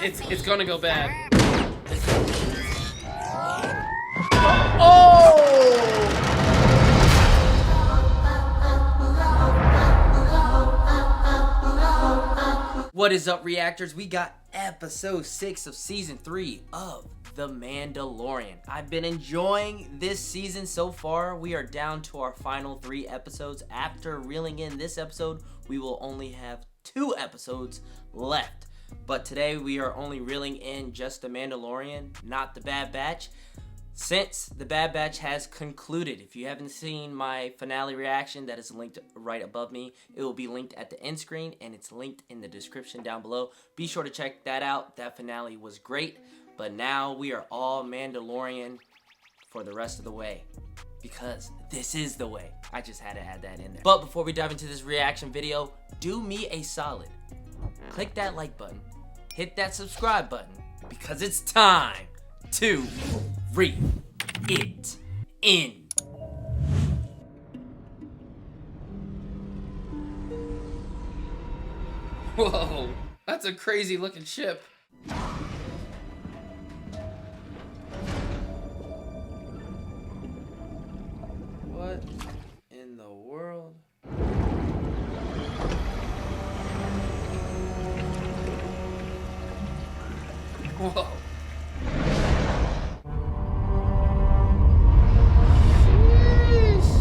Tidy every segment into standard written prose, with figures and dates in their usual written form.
It's gonna go bad. Oh! What is up, reactors? We got episode 6 of season 3 of The Mandalorian. I've been enjoying this season so far. We are down to our final 3 episodes. After reeling in this episode, we will only have 2 episodes left. But today we are only reeling in just The Mandalorian, not The Bad Batch, since The Bad Batch has concluded. If you haven't seen my finale reaction, that is linked right above me. It will be linked at the end screen, and it's linked in the description down below. Be sure to check that out. That finale was great. But now we are all Mandalorian for the rest of the way, because this is the way. I just had to add that in there. But before we dive into this reaction video, do me a solid. Click that like button, hit that subscribe button, because it's time to reel it in. Whoa, that's a crazy looking ship. What in the world? Whoa. Sheesh.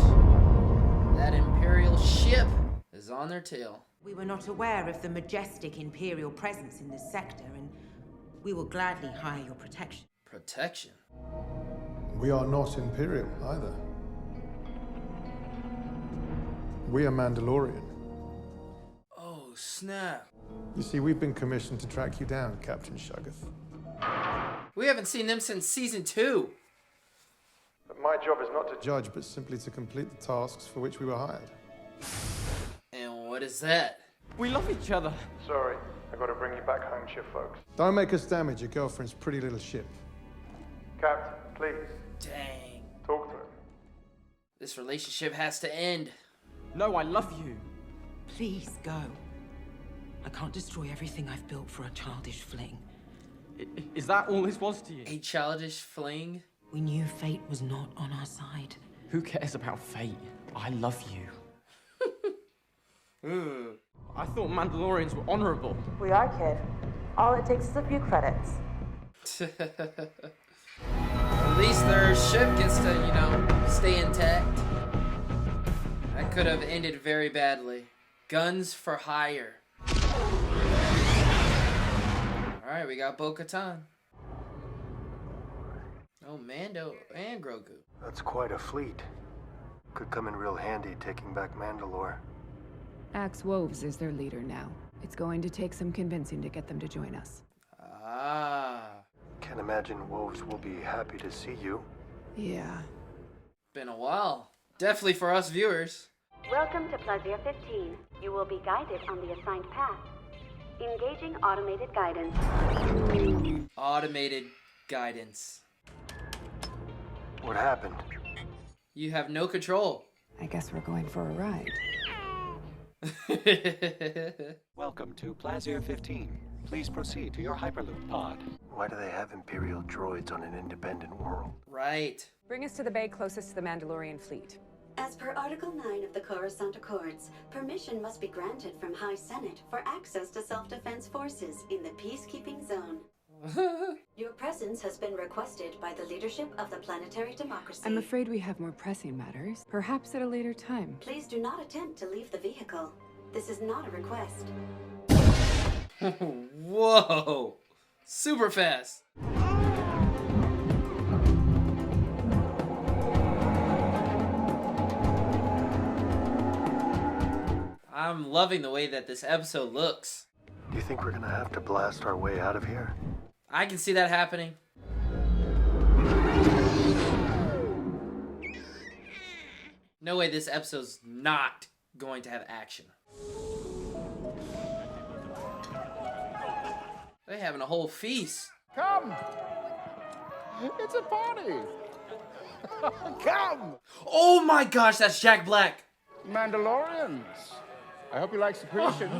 That Imperial ship is on their tail. We were not aware of the majestic Imperial presence in this sector, and we will gladly hire your protection. Protection? We are not Imperial either. We are Mandalorian. Oh, snap. You see, we've been commissioned to track you down, Captain Shuggoth. We haven't seen them since season 2. But my job is not to judge, but simply to complete the tasks for which we were hired. And what is that? We love each other. Sorry, I got to bring you back home, ship folks. Don't make us damage your girlfriend's pretty little ship. Captain, please. Dang. Talk to him. This relationship has to end. No, I love you. Please go. I can't destroy everything I've built for a childish fling. Is that all this was to you? A childish fling? We knew fate was not on our side. Who cares about fate? I love you. I thought Mandalorians were honorable. We are, kid. All it takes is a few credits. At least their ship gets to, you know, stay intact. That could have ended very badly. Guns for hire. Alright, we got Bo-Katan. Oh, Mando and Grogu. That's quite a fleet. Could come in real handy taking back Mandalore. Axe Woves is their leader now. It's going to take some convincing to get them to join us. Ah. Can't imagine Wolves will be happy to see you. Yeah. Been a while. Definitely for us viewers. Welcome to Plaisir 15. You will be guided on the assigned path. Engaging automated guidance. Automated guidance. What happened? You have no control. I guess we're going for a ride. Welcome to Plaisir 15. Please proceed to your Hyperloop pod. Why do they have Imperial droids on an independent world? Right. Bring us to the bay closest to the Mandalorian fleet. As per Article 9 of the Coruscant Accords, permission must be granted from High Senate for access to self-defense forces in the peacekeeping zone. Your presence has been requested by the leadership of the planetary democracy. I'm afraid we have more pressing matters. Perhaps at a later time. Please do not attempt to leave the vehicle. This is not a request. Whoa. Super fast. I'm loving the way that this episode looks. Do you think we're gonna have to blast our way out of here? I can see that happening. No way this episode's not going to have action. They're having a whole feast. Come! It's a party! Come! Oh my gosh, that's Jack Black. Mandalorians. I hope you like secretions.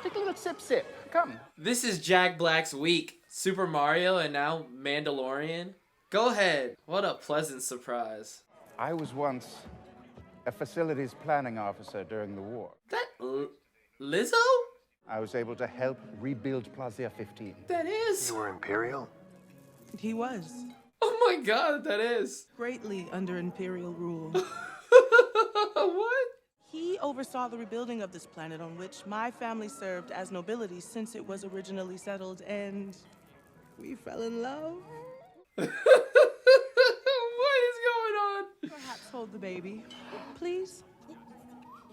Take a little sip, sip. Come. This is Jack Black's week. Super Mario and now Mandalorian. Go ahead. What a pleasant surprise. I was once a facilities planning officer during the war. That Lizzo? I was able to help rebuild Plaza 15. That is. You were Imperial? He was. Oh my god, that is. Greatly under Imperial rule. What? He oversaw the rebuilding of this planet on which my family served as nobility since it was originally settled, and we fell in love. What is going on? Perhaps hold the baby, please.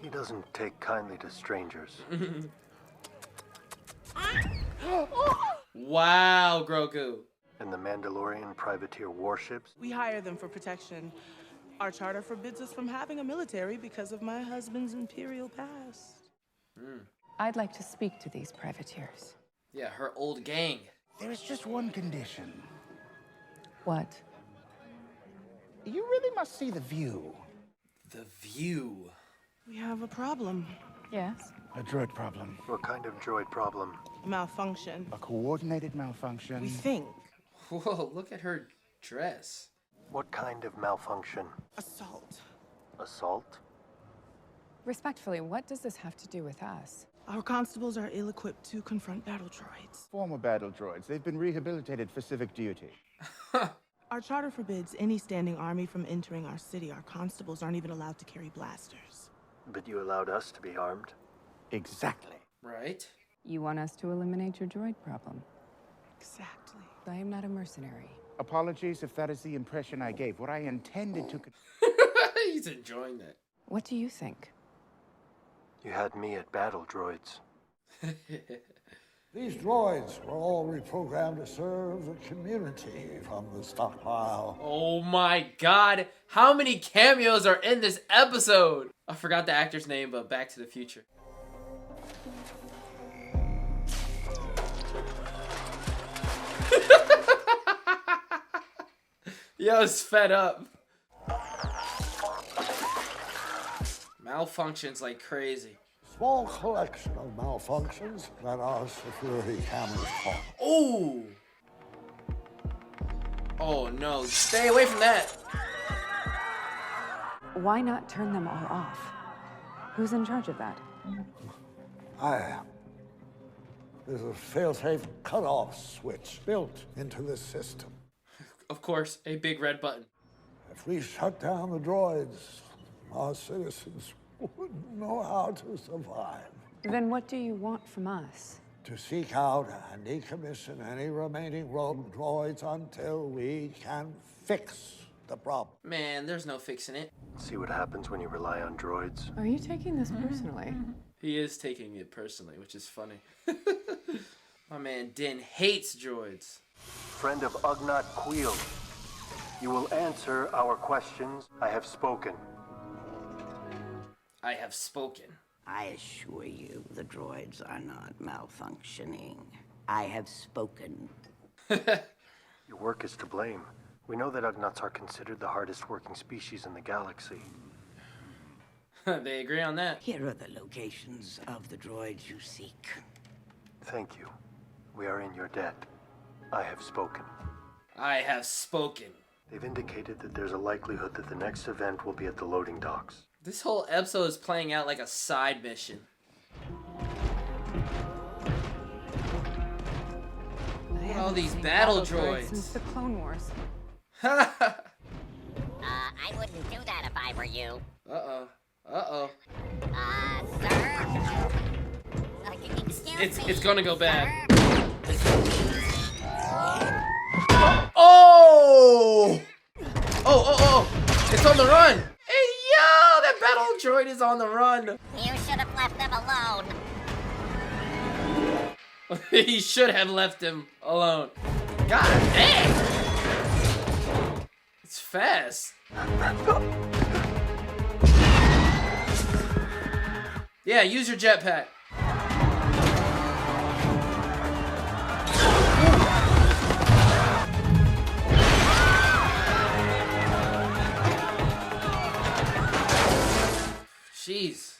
He doesn't take kindly to strangers. Wow, Grogu. And the Mandalorian privateer warships? We hire them for protection. Our charter forbids us from having a military because of my husband's imperial past. I'd like to speak to these privateers. Yeah, her old gang. There is just one condition. What? You really must see the view. The view. We have a problem. Yes? A droid problem. What kind of droid problem? A malfunction. A coordinated malfunction. We think. Whoa, look at her dress. What kind of malfunction? Assault. Assault? Respectfully, what does this have to do with us? Our constables are ill-equipped to confront battle droids. Former battle droids. They've been rehabilitated for civic duty. Our charter forbids any standing army from entering our city. Our constables aren't even allowed to carry blasters. But you allowed us to be armed? Exactly. Right? You want us to eliminate your droid problem? Exactly. I am not a mercenary. Apologies if that is the impression I gave. What I intended to... He's enjoying that. What do you think? You had me at battle droids. These droids were all reprogrammed to serve the community from the stockpile. Oh my god. How many cameos are in this episode? I forgot the actor's name, but Back to the Future. Yo, it's fed up. Malfunctions like crazy. Small collection of malfunctions that our security cameras caught. Oh! Oh no, stay away from that. Why not turn them all off? Who's in charge of that? I am. There's a fail-safe cutoff switch built into this system. Of course, a big red button. If we shut down the droids, our citizens wouldn't know how to survive. Then what do you want from us? To seek out and decommission any remaining rogue droids until we can fix the problem. Man, there's no fixing it. See what happens when you rely on droids. Are you taking this personally? He is taking it personally, which is funny. My man Din hates droids. Friend of Ugnaught Queel, you will answer our questions. I have spoken. I have spoken. I assure you, the droids are not malfunctioning. I have spoken. Your work is to blame. We know that Ugnaughts are considered the hardest working species in the galaxy. They agree on that. Here are the locations of the droids you seek. Thank you. We are in your debt. I have spoken. I have spoken. They've indicated that there's a likelihood that the next event will be at the loading docks. This whole episode is playing out like a side mission. All these battle droids. Since the Clone Wars. I wouldn't do that if I were you. Uh-oh. Uh-oh. Sir? Excuse me. It's gonna go bad. Oh! Oh! It's on the run! Hey, yo! That battle droid is on the run! You should have left them alone. He should have left him alone. God dang! It's fast. Yeah, use your jetpack. Jeez.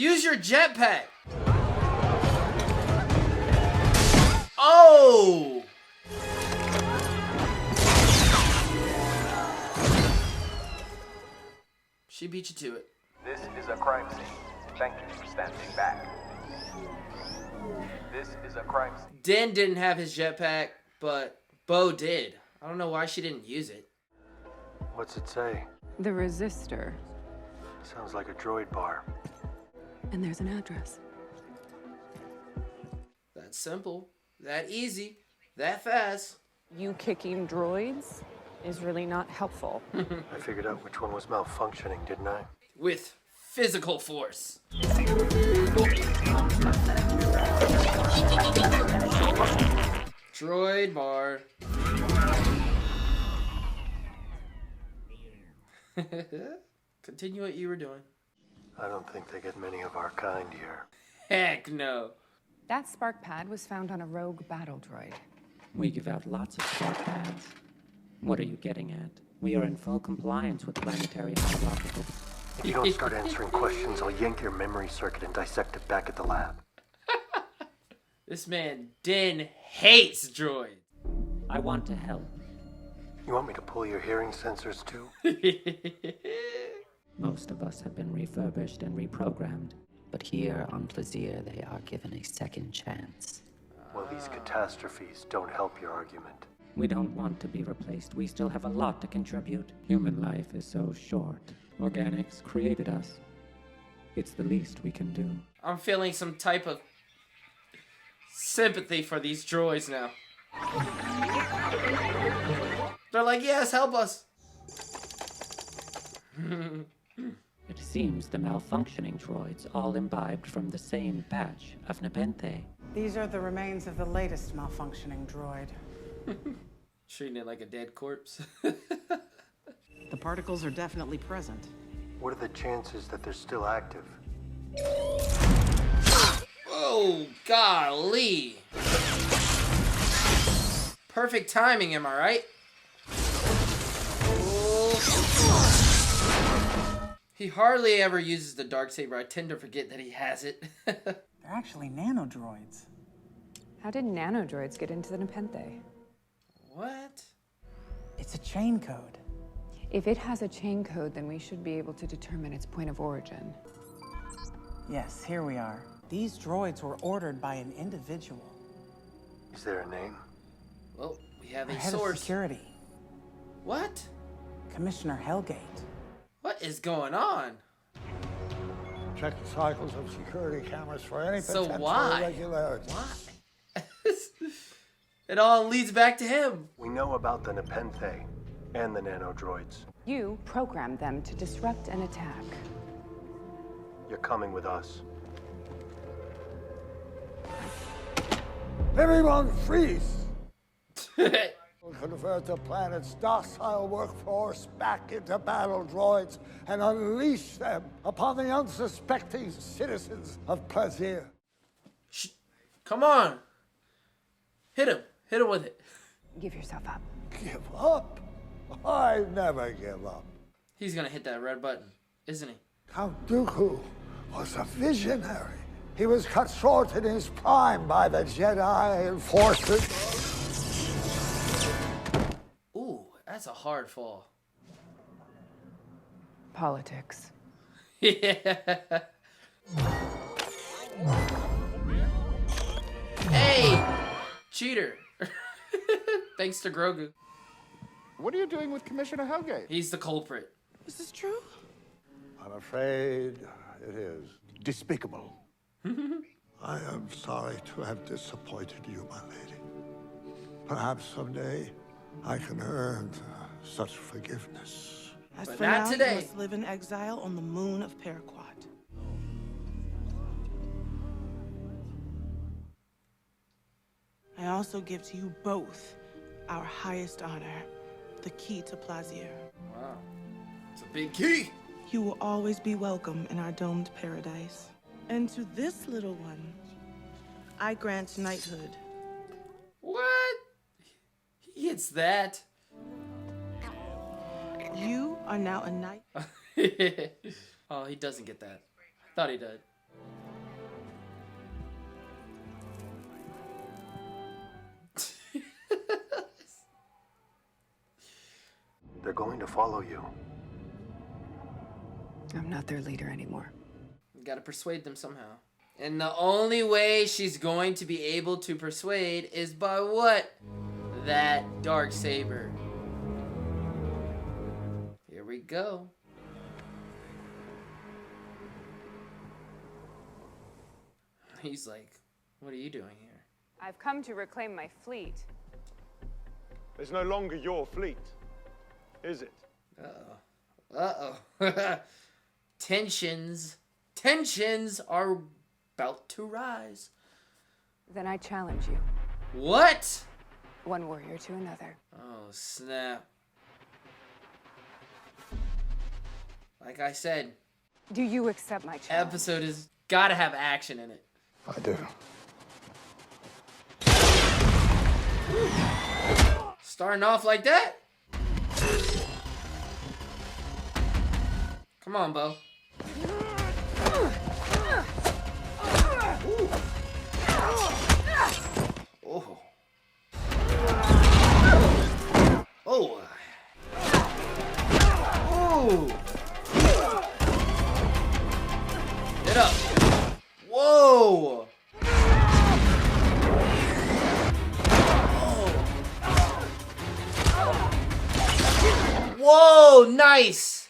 Use your jetpack. Oh! She beat you to it. This is a crime scene. Thank you for standing back. This is a crime scene. Din didn't have his jetpack, but Bo did. I don't know why she didn't use it. What's it say? The resistor. Sounds like a droid bar. And there's an address. That simple, that easy, that fast. You kicking droids is really not helpful. I figured out which one was malfunctioning, didn't I? With physical force. Droid bar. Continue what you were doing. I don't think they get many of our kind here. Heck no. That spark pad was found on a rogue battle droid. We give out lots of spark pads. What are you getting at? We are in full compliance with planetary hierarchical. If you don't start answering questions, I'll yank your memory circuit and dissect it back at the lab. This man, Din, hates droids. I want to help. You want me to pull your hearing sensors too? Most of us have been refurbished and reprogrammed. But here on Plaisir, they are given a second chance. Well, these catastrophes don't help your argument. We don't want to be replaced. We still have a lot to contribute. Human life is so short. Organics created us. It's the least we can do. I'm feeling some type of sympathy for these droids now. They're like, yes, help us. It seems the malfunctioning droids all imbibed from the same batch of Nepenthe. These are the remains of the latest malfunctioning droid. Treating it like a dead corpse. The particles are definitely present. What are the chances that they're still active? Oh, golly. Perfect timing, am I right? He hardly ever uses the Darksaber. I tend to forget that he has it. They're actually nanodroids. How did nanodroids get into the Nepenthe? What? It's a chain code. If it has a chain code, then we should be able to determine its point of origin. Yes, here we are. These droids were ordered by an individual. Is there a name? Well, we have Our a head source. of security. What? Commissioner Hellgate. What is going on? Check the cycles of security cameras for any So potential why? irregularities. Why? It all leads back to him. We know about the Nepenthe and the nanodroids. You programmed them to disrupt an attack. You're coming with us. Everyone freeze! We'll convert the planet's docile workforce back into battle droids and unleash them upon the unsuspecting citizens of Plaisir. Come on. Hit him. Hit him with it. Give yourself up. Give up? I never give up. He's gonna hit that red button, isn't he? Count Dooku was a visionary. He was cut short in his prime by the Jedi forces. Ooh, that's a hard fall. Politics. Yeah. Hey! Cheater. Thanks to Grogu. What are you doing with Commissioner Hellgate? He's the culprit. Is this true? I'm afraid it is. Despicable. I am sorry to have disappointed you, my lady. Perhaps someday I can earn such forgiveness. As But for not now, today. you must live in exile on the moon of Paraquat. I also give to you both our highest honor, the key to Plaisir. Wow. It's a big key. You will always be welcome in our domed paradise. And to this little one, I grant knighthood. What? He gets that. You are now a knight. Oh, he doesn't get that. I thought he did. They're going to follow you. I'm not their leader anymore. You gotta persuade them somehow. And the only way she's going to be able to persuade is by what? That darksaber. Here we go. He's like, what are you doing here? I've come to reclaim my fleet. It's no longer your fleet, is it? Uh-oh. Uh-oh. Tensions are about to rise. Then I challenge you. What? One warrior to another. Oh, snap. Like I said, do you accept my challenge? Episode has gotta have action in it. I do. Starting off like that? Come on, Bo. Oh. Oh. Oh. Get up. Whoa. Whoa, nice.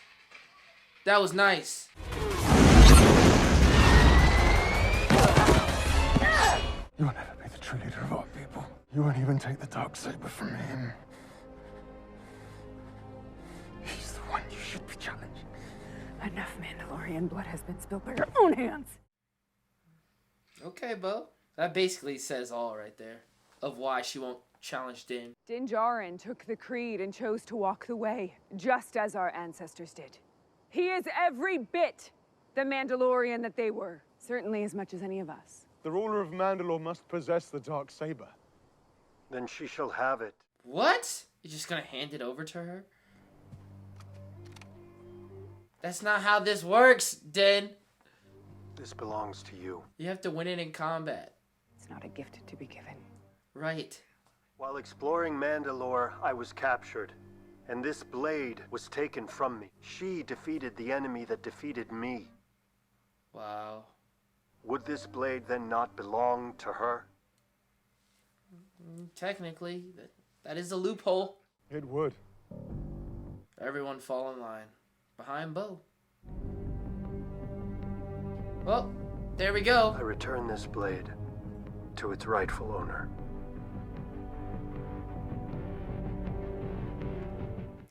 That was nice. You will never be the true leader of our people. You won't even take the darksaber from him. He's the one you should be challenging. Enough Mandalorian blood has been spilled by your own hands. Okay, Bo. That basically says all right there of why she won't challenge Din. Din Djarin took the creed and chose to walk the way, just as our ancestors did. He is every bit the Mandalorian that they were, certainly as much as any of us. The ruler of Mandalore must possess the darksaber. Then she shall have it. What? You're just gonna hand it over to her? That's not how this works, Din. This belongs to you. You have to win it in combat. It's not a gift to be given. Right. While exploring Mandalore, I was captured, and this blade was taken from me. She defeated the enemy that defeated me. Wow. Would this blade then not belong to her? Technically, that is a loophole. It would. Everyone fall in line. Behind Bo. Well, there we go. I return this blade to its rightful owner.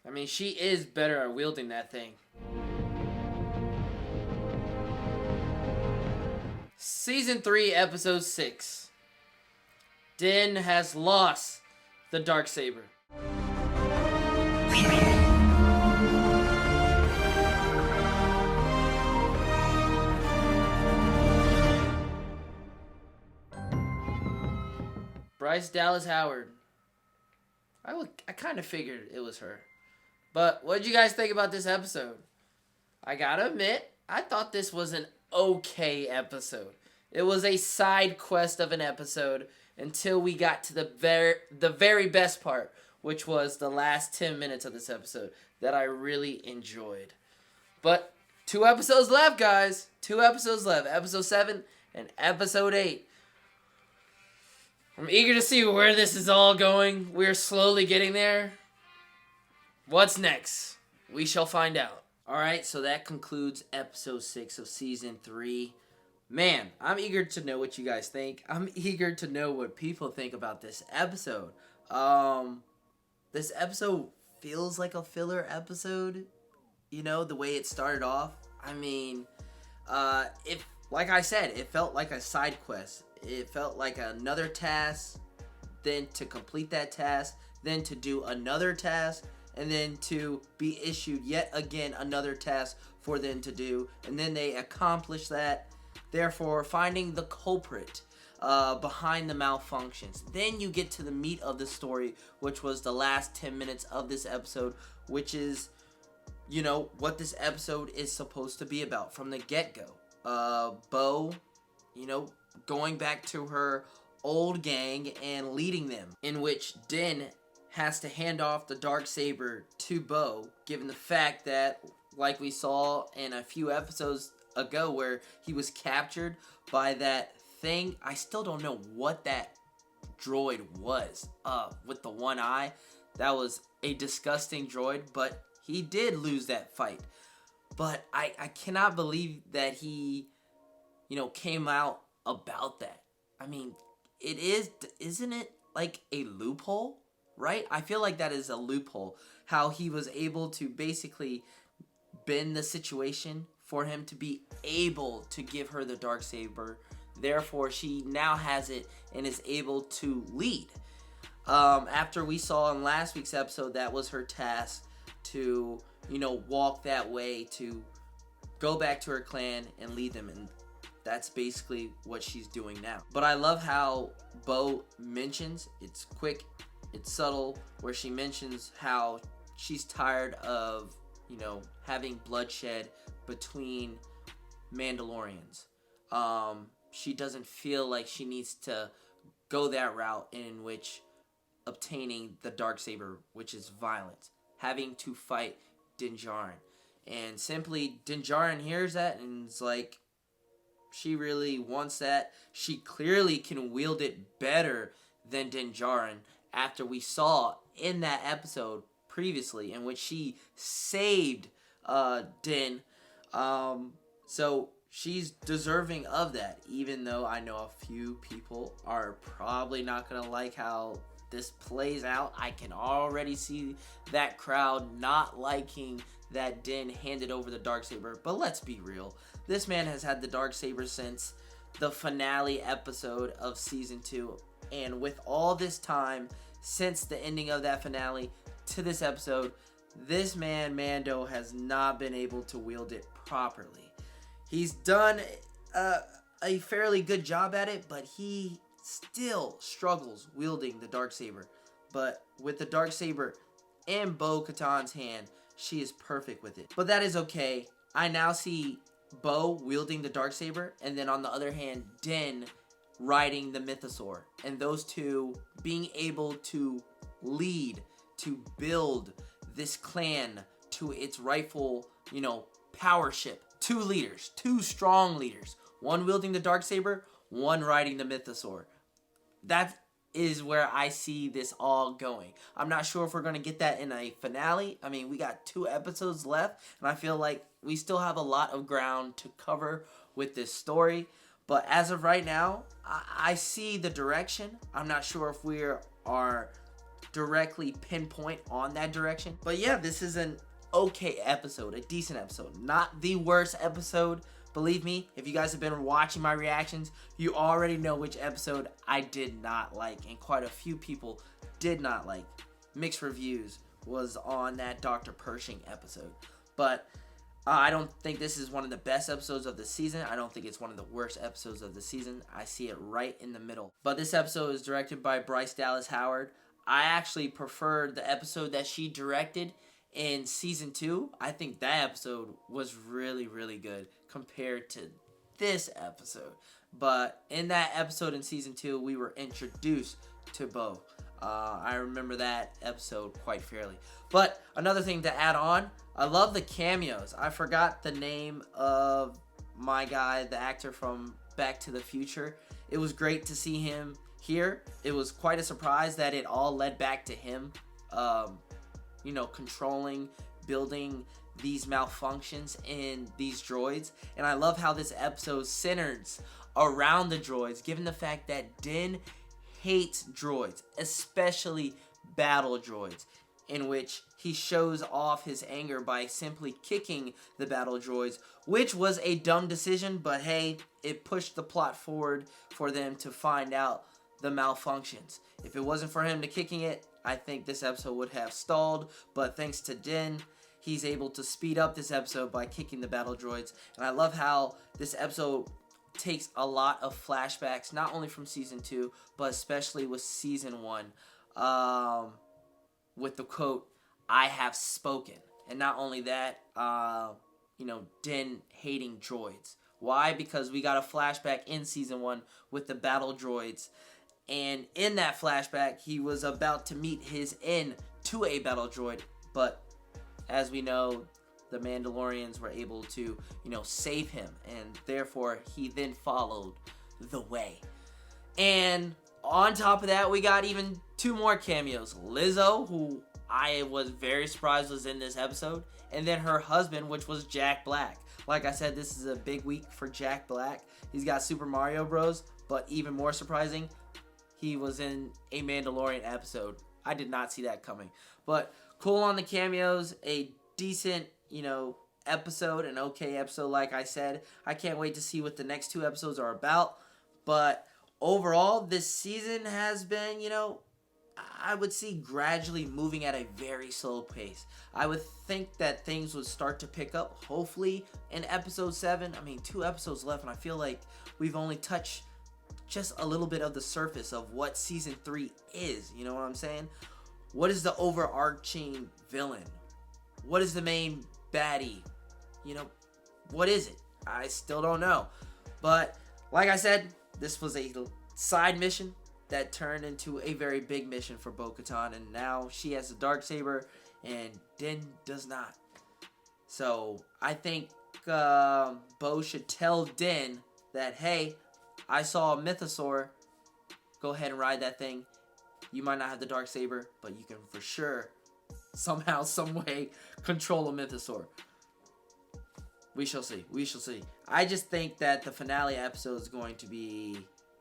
I mean, she is better at wielding that thing. Season 3, Episode 6. Din has lost the darksaber. Bryce Dallas Howard. I kind of figured it was her. But what did you guys think about this episode? I gotta admit, I thought this was an okay episode. It was a side quest of an episode until we got to the very best part, which was the last 10 minutes of this episode that I really enjoyed. But 2 episodes left, guys. 2 episodes left. Episode 7 and Episode 8. I'm eager to see where this is all going. We're slowly getting there. What's next? We shall find out. Alright, so that concludes Episode 6 of Season 3. Man, I'm eager to know what you guys think. I'm eager to know what people think about this episode. This episode feels like a filler episode. You know, the way it started off. I mean, like I said, it felt like a side quest. It felt like another task, then to complete that task, then to do another task, and then to be issued yet again another task for them to do, and then they accomplish that, therefore finding the culprit behind the malfunctions. Then you get to the meat of the story, which was the last 10 minutes of this episode, which is, you know, what this episode is supposed to be about from the get-go. Bo, going back to her old gang and leading them, in which Din has to hand off the Darksaber to Bo, given the fact that, like we saw in a few episodes ago, where he was captured by that thing. I still don't know what that droid was, with the one eye. That was a disgusting droid, but he did lose that fight. But I cannot believe that he, came out about that. I mean, isn't it like a loophole, right? I feel like that is a loophole. How he was able to basically bend the situation for him to be able to give her the Darksaber. Therefore, she now has it and is able to lead. After we saw in last week's episode, that was her task to, walk that way, to go back to her clan and lead them. And that's basically what she's doing now. But I love how Bo mentions, it's quick, it's subtle, where she mentions how she's tired of, having bloodshed between Mandalorians. She doesn't feel like she needs to go that route in which obtaining the Darksaber, which is violence, having to fight Din Djarin. And simply, Din Djarin hears that and is like, she really wants that. She clearly can wield it better than Din Djarin, after we saw in that episode previously in which she saved Din. So she's deserving of that, even though I know a few people are probably not going to like how this plays out. I can already see that crowd not liking that Din handed over the Darksaber. But let's be real. This man has had the Darksaber since the finale episode of Season 2. And with all this time since the ending of that finale to this episode, this man, Mando, has not been able to wield it properly. He's done a fairly good job at it, but he still struggles wielding the Darksaber. But with the Darksaber in Bo-Katan's hand, she is perfect with it. But that is okay. I now see Bo wielding the Darksaber, and then on the other hand, Din riding the Mythosaur. And those two being able to lead, to build this clan to its rightful, power ship. Two leaders, two strong leaders. One wielding the Darksaber, one riding the Mythosaur. That is where I see this all going. I'm not sure if we're going to get that in a finale. I mean, we got 2 episodes left, and I feel like we still have a lot of ground to cover with this story. But as of right now, I see the direction. I'm not sure if we are directly pinpoint on that direction. But yeah, this is an okay episode, a decent episode. Not the worst episode. Believe me, if you guys have been watching my reactions, you already know which episode I did not like, and quite a few people did not like. Mixed reviews was on that Dr. Pershing episode. But I don't think this is one of the best episodes of the season. I don't think it's one of the worst episodes of the season. I see it right in the middle. But this episode is directed by Bryce Dallas Howard. I actually preferred the episode that she directed in Season 2. I think that episode was really, really good compared to this episode. But in that episode in Season 2, we were introduced to Bo. I remember that episode quite fairly. But another thing to add on, I love the cameos. I forgot the name of my guy, the actor from Back to the Future. It was great to see him here. It was quite a surprise that it all led back to him, controlling, building these malfunctions in these droids. And I love how this episode centers around the droids, given the fact that Din hates droids, especially battle droids, in which he shows off his anger by simply kicking the battle droids, which was a dumb decision, but hey, it pushed the plot forward for them to find out the malfunctions. If it wasn't for him to kicking it, I think this episode would have stalled, but thanks to Din, he's able to speed up this episode by kicking the battle droids. And I love how this episode takes a lot of flashbacks, not only from Season 2, but especially with Season 1, with the quote, "I have spoken." And not only that, Din hating droids, Why? Because we got a flashback in Season 1 with the battle droids. And in that flashback, he was about to meet his end to a battle droid. But as we know, the Mandalorians were able to, save him. And therefore, he then followed the way. And on top of that, we got even 2 more cameos. Lizzo, who I was very surprised was in this episode. And then her husband, which was Jack Black. Like I said, this is a big week for Jack Black. He's got Super Mario Bros. But even more surprising, he was in a Mandalorian episode. I did not see that coming. But cool on the cameos. A decent, episode. An okay episode, like I said. I can't wait to see what the next 2 episodes are about. But overall, this season has been, I would see gradually moving at a very slow pace. I would think that things would start to pick up, hopefully, in episode 7. 2 episodes left, and I feel like we've only touched just a little bit of the surface of what season 3 is. You know what I'm saying? What is the overarching villain? What is the main baddie? What is it? I still don't know. But, like I said, this was a side mission that turned into a very big mission for Bo-Katan, and now she has a Darksaber and Din does not. So I think Bo should tell Din that, hey, I saw a mythosaur. Go ahead and ride that thing. You might not have the Darksaber, but you can for sure somehow, some way control a mythosaur. We shall see. We shall see. I just think that the finale episode is going to be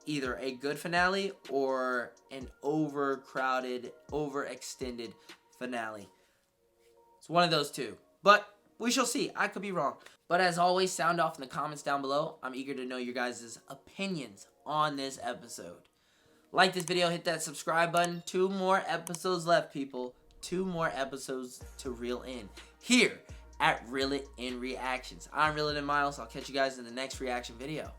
either a good finale or an overcrowded, overextended finale. It's one of those 2. But we shall see. I could be wrong. But as always, sound off in the comments down below. I'm eager to know your guys' opinions on this episode. Like this video, hit that subscribe button. 2 more episodes left, people. 2 more episodes to reel in. Here at Reel It In Reactions. I'm Reel It In Miles. I'll catch you guys in the next reaction video.